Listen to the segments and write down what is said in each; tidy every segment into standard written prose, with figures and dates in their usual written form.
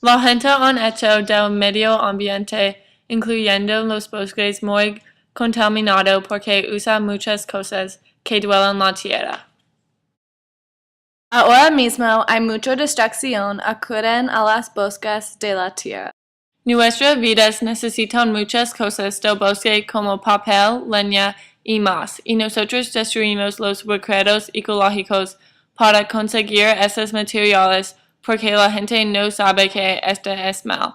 La gente han hecho del medio ambiente, incluyendo los bosques, muy contaminado porque usa muchas cosas que duelen la tierra. Ahora mismo hay mucha destrucción, acuden a las bosques de la tierra. Nuestras vidas necesitan muchas cosas del bosque como papel, leña y más, y nosotros destruimos los recursos ecológicos para conseguir esos materiales porque la gente no sabe que esto es mal.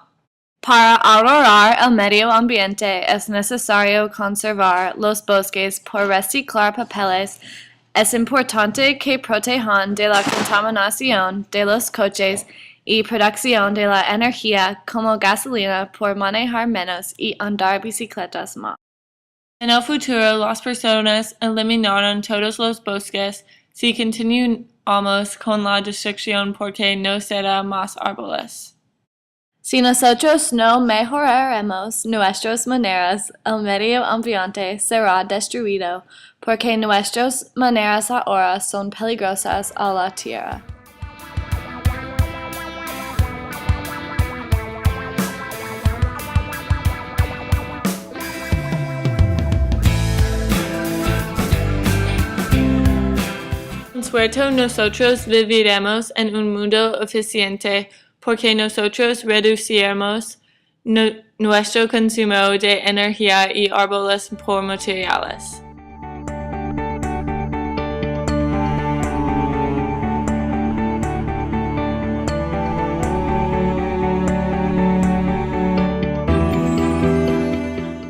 Para ahorrar el medio ambiente es necesario conservar los bosques por reciclar papeles. Es importante que protejan de la contaminación de los coches y producción de la energía como gasolina por manejar menos y andar bicicletas más. En el futuro, las personas eliminarán todos los bosques si continuamos con la destrucción porque no será más árboles. Si nosotros no mejoraremos nuestras maneras, el medio ambiente será destruido porque nuestras maneras ahora son peligrosas a la tierra. Con suerte nosotros viviremos en un mundo eficiente porque nosotros reduciremos nuestro consumo de energía y árboles por materiales.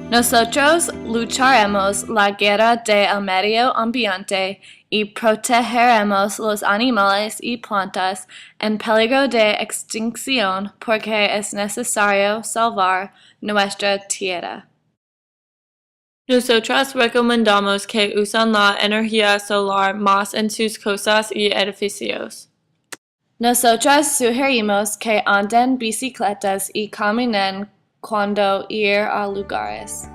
Nosotros lucharemos la guerra del medio ambiente y protegeremos los animales y plantas en peligro de extinción porque es necesario salvar nuestra tierra. Nosotras recomendamos que usen la energía solar más en sus casas y edificios. Nosotras sugerimos que anden bicicletas y caminen cuando ir a lugares.